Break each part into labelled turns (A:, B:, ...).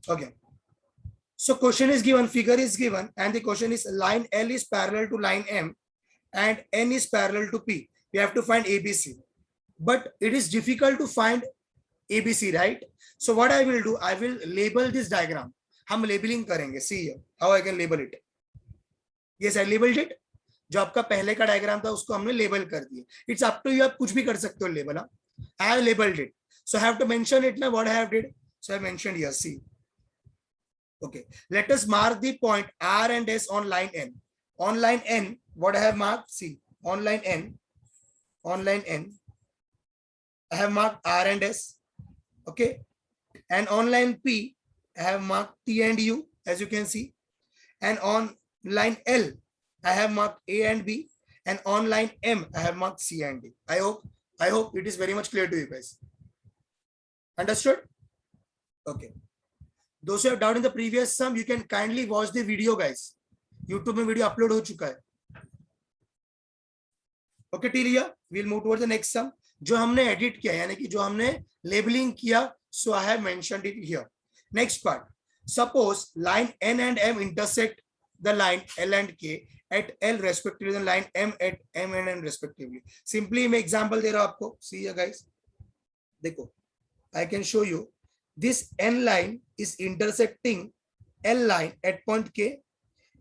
A: Okay. So question is given, figure is given, and the question is line L is parallel to line M and N is parallel to P. We have to find ABC. But it is difficult to find ABC, right? So what I will do, I will label this diagram. हम labeling करेंगे. See here, how I can label it. Yes, I labeled it. जो आपका पहले का diagram था उसको हमने label कर दिया. इट्स अप टू यू, आप कुछ भी कर सकते हो label. I have labeled it. So I have to mention it now. What I have did. So I mentioned here. See. Okay. Let us mark the point R and S on line N. On line N, what I have marked? See. On line N. On line N. I have marked R and S. Okay. And on line P, I have marked T and U, as you can see. And on line L, I have marked A and B. And on line M, I have marked C and D. I hope it is very much clear to you guys. Understood? Okay. Those who have doubt in the previous sum, you can kindly watch the video, guys. YouTube में video upload हो चुका है. Okay, till here, we'll move towards the next sum. जो हमने edit किया, यानी कि जो हमने labeling किया, so I have mentioned it here. Next part. Suppose line N and M intersect the line L and K at L respectively, the line M at M and N respectively. Simply मैं example दे रहा हूँ आपको. See here, guys. देखो, I can show you. This N line is intersecting L line at point K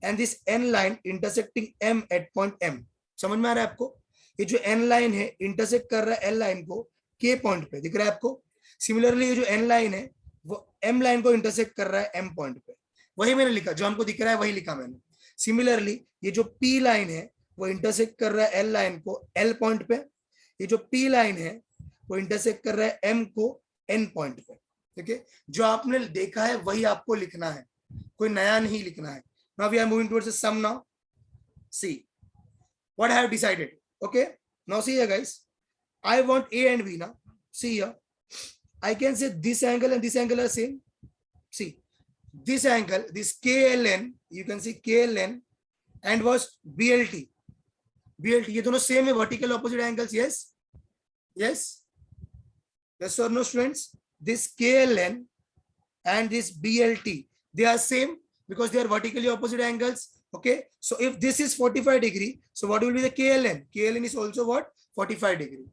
A: and this N line intersecting M at point M. समझ में आ रहा है आपको? ये जो N line है intersect कर रहा है L line को K point पे, दिख रहा है आपको? Similarly ये जो N line है वो M line को intersect कर रहा है M point पे. वही मैंने लिखा, जो हमको दिख रहा है वही लिखा मैंने. Similarly ये जो P line है वो intersect कर रहा है L line को L point पे. ये जो P line है वो intersect कर रहा है M को N point पे. ठीक है, जो आपने देखा है वही आपको लिखना है, कोई नया नहीं लिखना है. Now we are moving towards the sum now. See what I have decided. Okay, now see here, guys. I want A and B now. See here, I can say this angle and this angle are same. See this angle, this KLN, you can see KLN and was BLT. BLT, ये दोनों same है, vertical opposite angles. Yes, yes, yes or no, students? This KLN and this BLT, they are same because they are vertically opposite angles. Okay, so if this is 45 degree, so what will be the KLN? KLN is also what? 45 degree.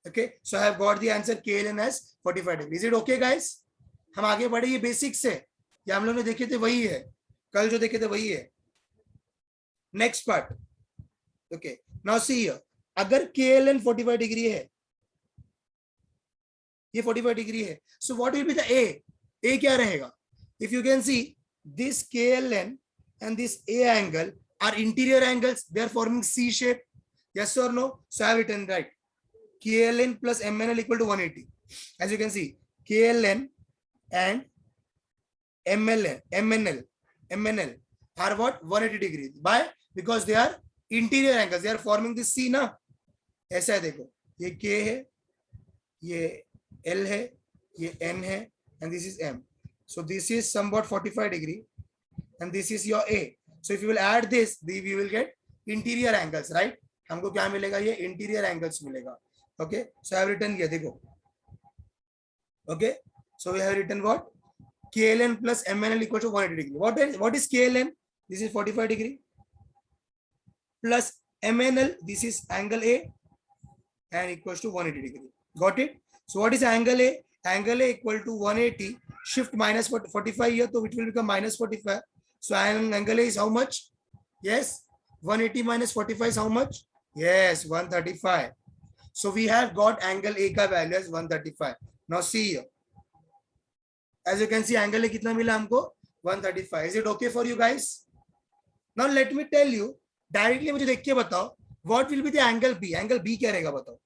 A: Okay, so I have got the answer KLN as 45 degree. Is it okay, guys? हम आगे बढ़े, ये basic से, ये हम लोग ने देखे थे वही है, कल जो देखे थे वही है. Next part. Okay, now see here, अगर KLN 45 डिग्री है, ये 45 डिग्री है, so what will be the ए क्या रहेगा? If you can see this KLN and this A angle are interior angles, they are forming C shape. Yes or no? So I have written right, KLN plus MNL equal to 180. As you can see, KLN and MNL are what? 180 degrees. Why? Because they are interior angles, they are forming this C ना. ऐसा है, देखो, ये K है, ये L है, ये N है, and this is M. So this is somewhat 45 degree and this is your A. So if you will add this, we will get interior angles, right? हमको क्या मिलेगा? ये interior angles मिलेगा. Okay, so I have written here, देखो. Okay, so we have written what? KLN plus MNL equal to 180 degree. What is KLN? This is 45 degree plus MNL, this is angle A and equals to 180 degree. Got it? So what is angle A? Angle A equal to 180, shift minus 45 here, so it will become minus 45. So angle A is how much? Yes, 180 minus 45 is how much? Yes, 135. So we have got angle A का value as 135. Now see here. As you can see, angle A कितना मिला हमको? 135. Is it okay for you guys? Now let me tell you, directly मुझे देख के बताओ, what will be the angle B? Angle B क्या रहेगा बताओ?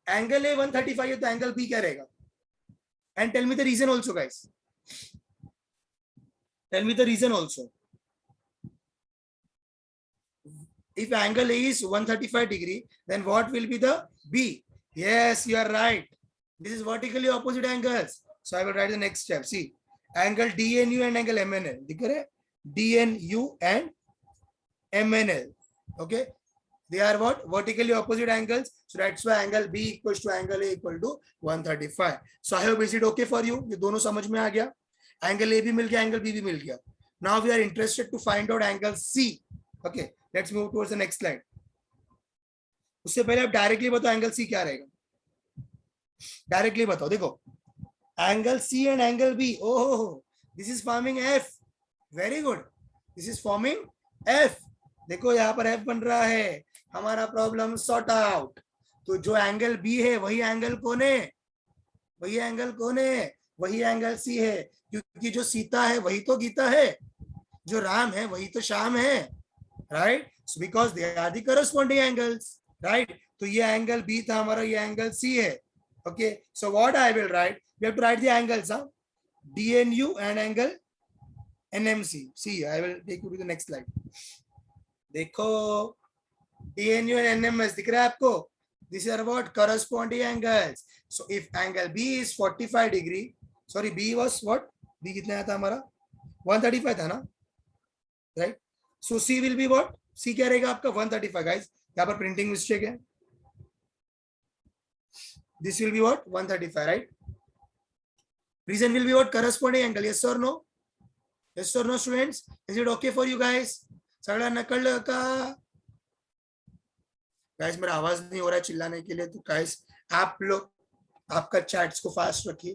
A: Angle A 135 है तो angle B क्या रहेगा? And tell me the reason also, guys. Tell me the reason also. If angle A is 135 degree, then what will be the B? Yes, you are right. This is vertically opposite angles. So I will write the next step. See, angle DNU and angle MNL. दिख रहे? DNU and MNL. Okay. They are what? Vertically opposite angles. So that's why angle B equals to angle A equal to 135. So I hope is it okay for you? ये दोनों समझ में आ गया. Angle A भी मिल गया, angle B भी मिल गया. Now we are interested to find out angle C. Okay, let's move towards the next slide. उससे पहले आप डायरेक्टली बताओ एंगल सी क्या रहेगा. डायरेक्टली बताओ. देखो angle C and angle B. Oh, this is forming F. Very good. This is forming F. देखो यहाँ पर एफ बन रहा है. हमारा प्रॉब्लम सॉर्ट आउट. तो जो एंगल बी है वही एंगल कौन है? वही एंगल कौन है? वही एंगल सी है. क्योंकि जो सीता है वही तो गीता है, जो राम है वही तो श्याम है. Right. So because they are the corresponding angles. Right. तो ये एंगल बी था हमारा, ये एंगल सी है. Okay. So what I will write, we have to write the angles. DNU and angle NMC. See, I will take you to the next slide. देखो DNU and NMS दिख रहा है आपको? These are what? Corresponding angles. So if angle B is 45 degree, sorry, B was what? B कितना आया था हमारा? 135 था ना? Right? So C will be what? C क्या रहेगा आपका? 135 guys. यहाँ पर printing mistake है. This will be what? 135, right? Reason will be what? Corresponding angle. Yes or no? Yes or no, students? Is it okay for you guys? सगड़ा नकल का. Guys मेरा आवाज नहीं हो रहा है चिल्लाने के लिए, तो गाइस आप लोग आपका चैट्स को फास्ट रखिए.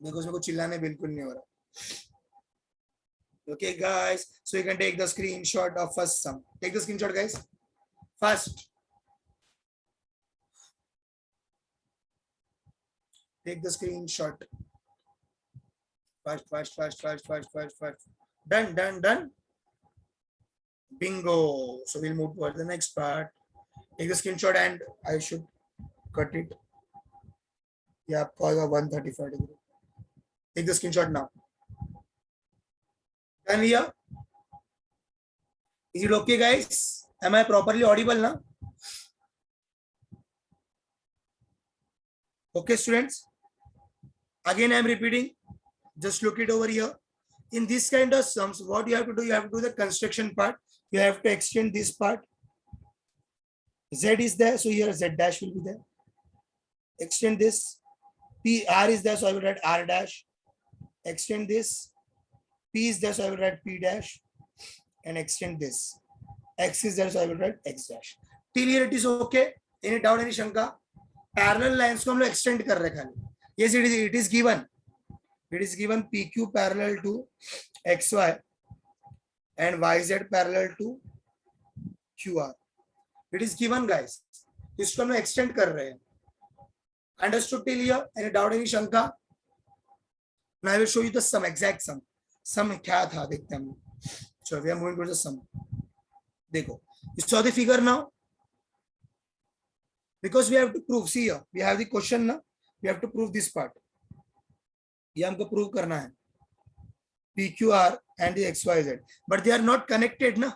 A: देखो उसमें कुछ चिल्लाने बिल्कुल नहीं हो रहा. Okay guys, so you can take the screenshot of first sum. Take the screenshot guys. Fast. Take the screenshot. Fast. Done. Bingo. So we'll move to the next part. Take the screenshot and I should cut it. Yeah, आपका 135 degree. Take the screenshot now. Done here. Is it okay guys? Am I properly audible now? Okay students. Again I am repeating. Just look it over here. In this kind of sums, what you have to do, you have to do the construction part. You have to extend this part. Z is there, so here Z dash will be there. Extend this. P, R is there, so I will write R dash. Extend this. P is there, so I will write P dash. And extend this. X is there, so I will write X dash. Till here it is okay. Any doubt, any shanka? Parallel lines को हम लोग extend कर रहे हैं. Yes, it is given. It is given PQ parallel to XY and YZ parallel to QR. It is given guys. इसको हम लोग extend कर रहे हैं. Understood till here? Any doubt, any shanka? Now I will show you the sum, exact sum. Sum क्या था देखते हैं हम. So we are moving towards the sum. देखो, you saw the figure now? Because we have to prove. See here, we have the question now. We have to prove this part. ये हमको prove करना है. PQR and the XYZ, but they are not connected ना.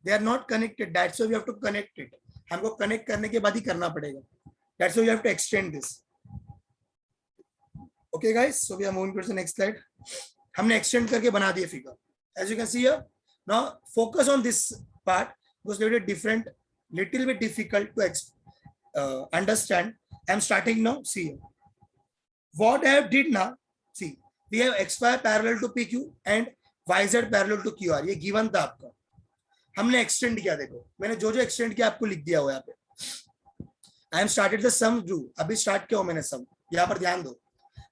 A: They are not connected. That's why we have to connect it. हमको connect करने के बाद ही करना पड़ेगा. That's why we have to extend this. Okay guys, so we are moving to the next slide. हमने extend करके बना दिया figure. As you can see here, now focus on this part because little different, little bit difficult to understand. I'm starting now. See here. What I have did now. See, we have XY parallel to PQ and YZ parallel to QR. ये given था आपका. हमने extend किया. देखो मैंने जो extend किया आपको लिख दिया हुआ यहाँ पे. I am started the sum do. अभी start किया हूँ मैंने sum. यहाँ पर ध्यान दो.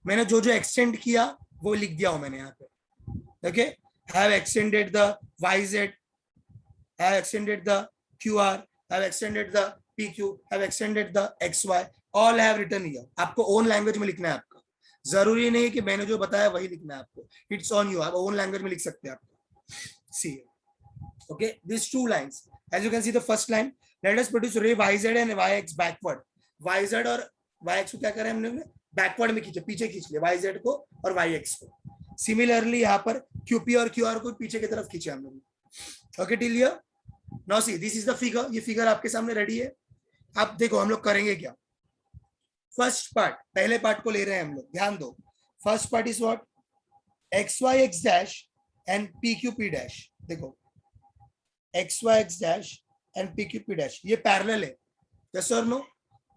A: मैंने जो extend किया वो लिख दिया हूँ मैंने यहाँ पे. Okay. I have extended the YZ. I have extended the QR. I have extended the PQ. I have extended the XY. All I have written here. आपको own language में लिखना है आपका. जरूरी नहीं कि मैंने जो बताया वही लिखना है आपको. It's on you. आप own language में लिख सकते हैं आपको. See. Okay. These two lines. As you can see, the first line. Let us produce ray YZ and YX backward. YZ और YX को क्या करें हमने? Backward में खींचे, पीछे खींच लिया YZ को और YX को. Similarly यहाँ पर QP और QR को पीछे की तरफ खींचे हम लोग. Okay, till here. Now see, this is the figure. ये figure आपके सामने ready है. आप देखो हम लोग करेंगे क्या. फर्स्ट पार्ट, पहले पार्ट को ले रहे हैं हम लोग. ध्यान दो. First part is what? XY X dash and PQ P dash. देखो XY X dash and PQ dash. ये parallel है. Yes or no?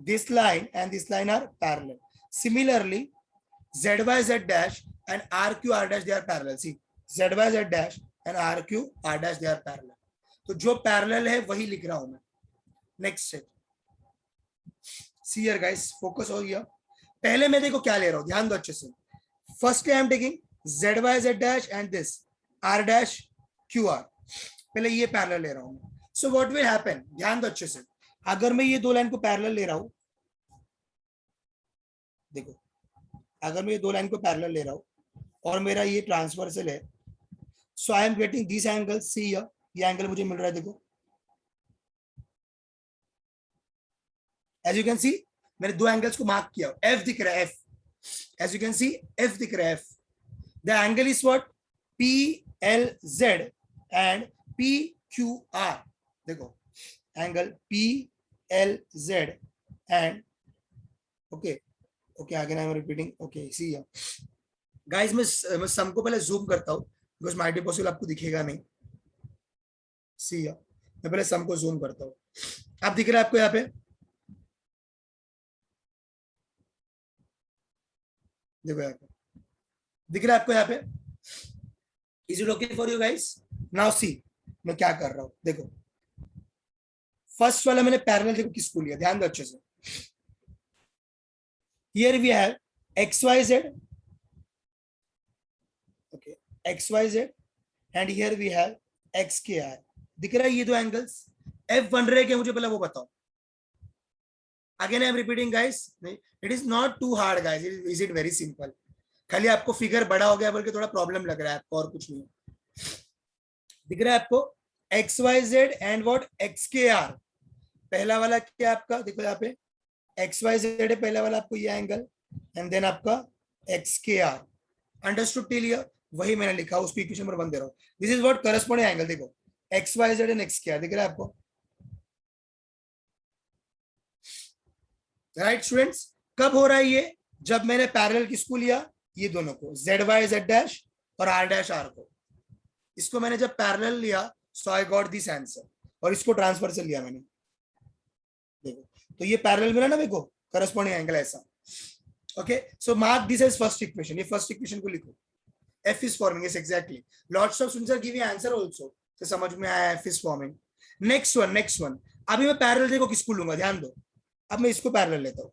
A: This line and this line are parallel. Similarly, ZY Z dash and RQ R dash they are parallel. See, ZY Z dash and RQ R dash they are parallel. तो जो parallel है वही लिख रहा हूं मैं. Next step. See here guys, focus हो गया. पहले मैं देखो क्या ले रहा हूं, ध्यान दो अच्छे से. Firstly, I am taking ZY Z dash and this R dash QR. पहले ये पैरेलल ले रहा हूं. सो व्हाट विल हैपन, ध्यान दो अच्छे से. अगर मैं ये दो लाइन को पैरेलल ले रहा हूं, देखो अगर मैं ये दो लाइन को पैरेलल ले रहा हूं और मेरा ये ट्रांसवर्सल है, so I am getting this angle. See ये एंगल मुझे मिल रहा है. देखो एज यू कैन सी मैंने दो एंगल्स को मार्क किया. एफ दिख रहा है, F. As you can see F दिख रहा है, F. The angle is what, P L Z and P Q R. देखो angle P L Z and okay okay again I am repeating. Okay see guys, मैं सम को पहले zoom करता हूं बिकॉज माइट बी पॉसिबल आपको दिखेगा नहीं. सी मैं पहले सम को जूम करता हूं. आप दिख रहा है आपको यहाँ पे, देखो यहाँ पे दिख रहा है आपको यहाँ पे. Is it okay for you guys? Now see मैं क्या कर रहा हूं. देखो फर्स्ट वाला मैंने पैरेलल देखो किसको लिया, ध्यान दो अच्छे से. Here we have XYZ, okay XYZ and here we have XKR. दिख रहा है ये दो एंगल्स. F बन रहे क्या मुझे पहले वो बताओ. Again I am repeating guys, it is not too hard guys, is it very simple. खाली आपको फिगर बड़ा हो गया बल्कि थोड़ा प्रॉब्लम लग रहा है आपको, और कुछ नहीं. दिख रहा है आपको XYZ एंड व्हाट XKR. पहला वाला क्या आपका, देखो यहाँ पे XYZ है पहला वाला आपको ये एंगल एंड देन आपका XKR. Understood till here? वही मैंने लिखा, उसको इक्वेशन नंबर 1 दे रहा हूं. This is what corresponding angle. देखो XYZ एंड XKR दिख रहा है आपको, राइट स्टूडेंट्स? कब हो रहा है ये? जब मैंने पैरेलल किसको लिया, ये दोनों को, ZY Z डैश और R डैश R को. इसको मैंने जब पैरेलल लिया सो आई गॉट दिस आंसर, और इसको ट्रांसफर से लिया मैंने. देखो तो ये पैरेलल मिला ना मेरे को, करस्पॉन्डिंग एंगल ऐसा. Okay so mark this as first equation. ये फर्स्ट इक्वेशन को लिखो. F is forming, yes exactly. Lots of students are giving answer also. तो समझ में आया F is forming. Next one. अभी मैं पैरेलल देखो किसको लूंगा, ध्यान दो. अब मैं इसको पैरेलल लेता हूँ,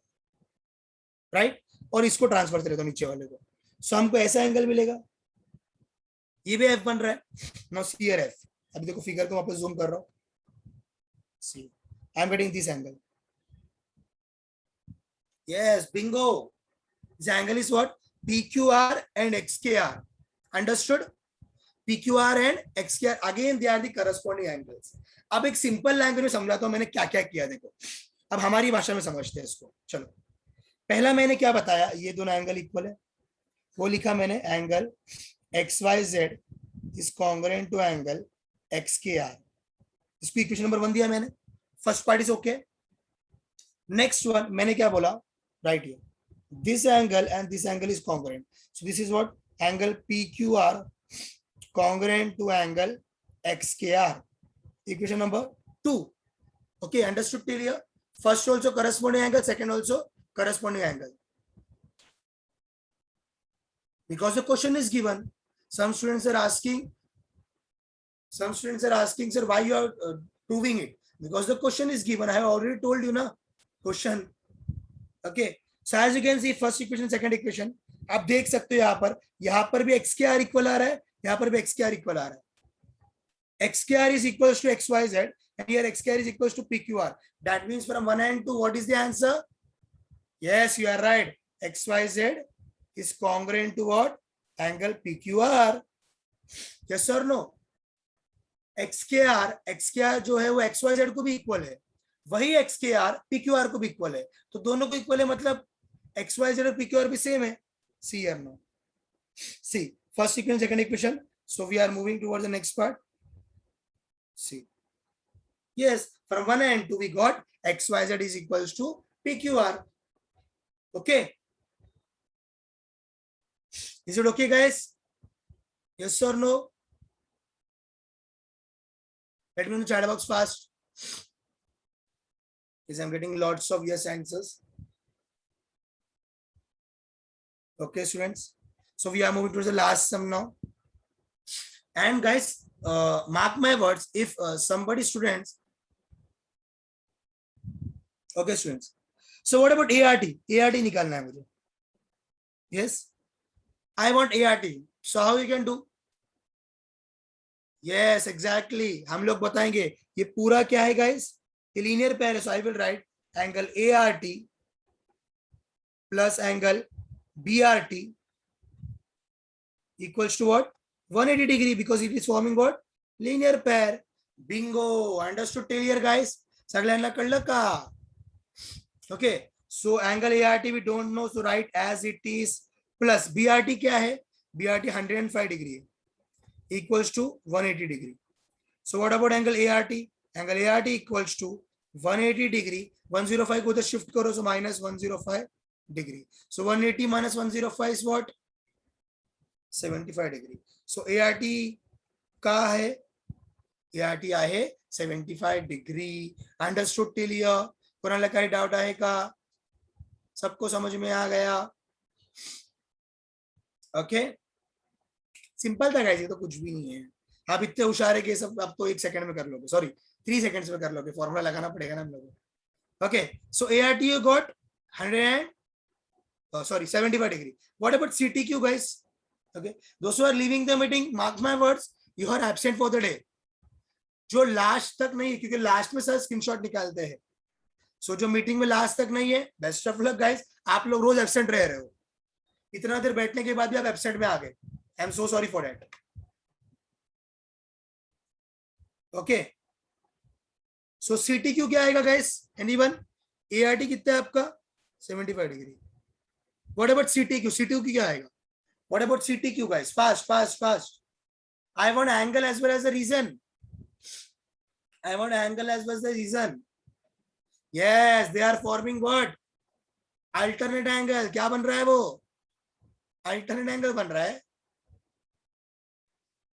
A: राइट, और इसको ट्रांसफर से लेता हूँ नीचे वाले को. सो हमको ऐसा एंगल मिलेगा. ये भी F बन रहा है. Now see here F. अभी देखो फिगर को वापस जूम कर रहा हूँ. See I am getting this angle. Yes, bingo. This angle is what? PQR and XKR. Understood? PQR and XKR. Again, they are the corresponding angles. अब एक simple language में समझाता हूं मैंने क्या क्या किया. देखो अब हमारी भाषा में समझते हैं इसको. चलो पहला मैंने क्या बताया, ये दोनों एंगल इक्वल है. वो लिखा मैंने angle XYZ is congruent to angle XKR. इसको इक्वेशन नंबर 1 दिया मैंने. First part is okay. Next one मैंने क्या बोला, right here, this angle and this angle is congruent, so this is what, angle PQR congruent to angle XKR. Equation number 2. Okay, understood till here? First also corresponding angle, second also corresponding angle, because the question is given. Some students are asking sir why you are proving it, because the question is given. I have already told you na question. Okay, so as you can see first equation second equation, आप देख सकते हो यहाँ पर भी XKR equal आ रहा है, यहाँ पर भी XKR इक्वल आ रहा है. XKR is equals to XYZ and here XKR is equals to PQR. That means from 1 and 2 what is the answer? Yes, you are right. XYZ is congruent to what? Angle PQR. Yes or no? XKR जो है वो XYZ को भी equal है, वही XKR PQR को भी equal है. तो दोनों को इक्वल है मतलब XYZ और PQR भी सेम है. See or no? See first equation second equation. So we are moving towards the next part. See, yes, from 1 and 2 we got XYZ is equals to PQR. Okay, is it okay guys? Yes or no? Let me know in the chat box fast. Yes, I'm getting lots of yes answers. Okay, students. So we are moving to the last sum now. And guys, mark my words. If somebody students, okay, students. So what about ART? ART निकालना है मुझे. Yes, I want ART. So how you can do? Yes, exactly. हम लोग बताएंगे ये पूरा क्या है guys? ये linear pair है. So I will write angle ART plus angle BRT equals to what? 180 degree, because it is forming what? Linear pair. Bingo. Understood till here guys? सगळ्यांना कळलं का? Okay. So angle ART we don't know. So write as it is plus BRT क्या है? BRT 105 degree equals to 180 degree. So what about angle ART? Angle ART equals to 180 degree. 105 को तो shift करो, so minus 105 degree. So 180 minus 105 is what? 75 degree. So ART का है? ART आहे 75 degree. Understood till here? कोणाला काही doubt आहे का? सबको समझ में आ गया? ओके, सिंपल था गाइस, ये तो कुछ भी नहीं है. आप इतने होशियार है कि सब आप तो 1 सेकंड में कर लोगे, सॉरी 3 सेकंड्स में कर लोगे. फॉर्मूला लगाना पड़ेगा ना हम लोगों को. Okay, so ART you got 75 degree. What about CTQ guys? Okay, those who are leaving the meeting, mark my words, you are absent for the day. जो लास्ट तक नहीं है, क्योंकि लास्ट में सर स्क्रीनशॉट निकालते हैं. सो जो मीटिंग में लास्ट तक नहीं है, बेस्ट ऑफ लक गाइस. आप लोग रोज एब्सेंट रह रहे हो, इतना देर बैठने के बाद भी आप एब्सेंट में आ गए. I am so sorry for that. Okay, so CTQ क्या आएगा गाइस? एनीवन? ART कितना है आपका? 75 degree. What about CTQ? CTQ क्या आएगा? What about CTQ guys? Fast fast fast. I want angle as well as the reason. I want angle as well as the reason. Yes, they are forming what? Alternate angle. क्या बन रहा है वो? Alternate angle बन रहा है.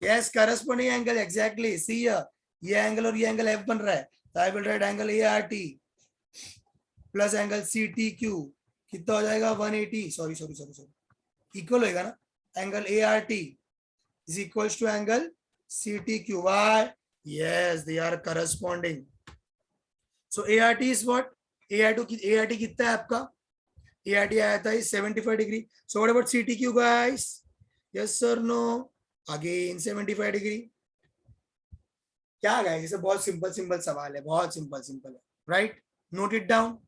A: Yes, corresponding angle exactly. See here, ये angle और ये angle F बन रहा है. So I will write angle ART plus angle CTQ. कितना हो जाएगा? 180. Sorry. Equal होएगा ना? Angle ART is equals to angle CTQ. Why? Yes, they are corresponding. So ART is what? ART कितना है आपका? ART आया था 75 degree. So what about CTQ guys? Yes or no? Again 75 degree. क्या guys? ये बहुत सिंपल सवाल है, बहुत सिंपल है, right? Note it down.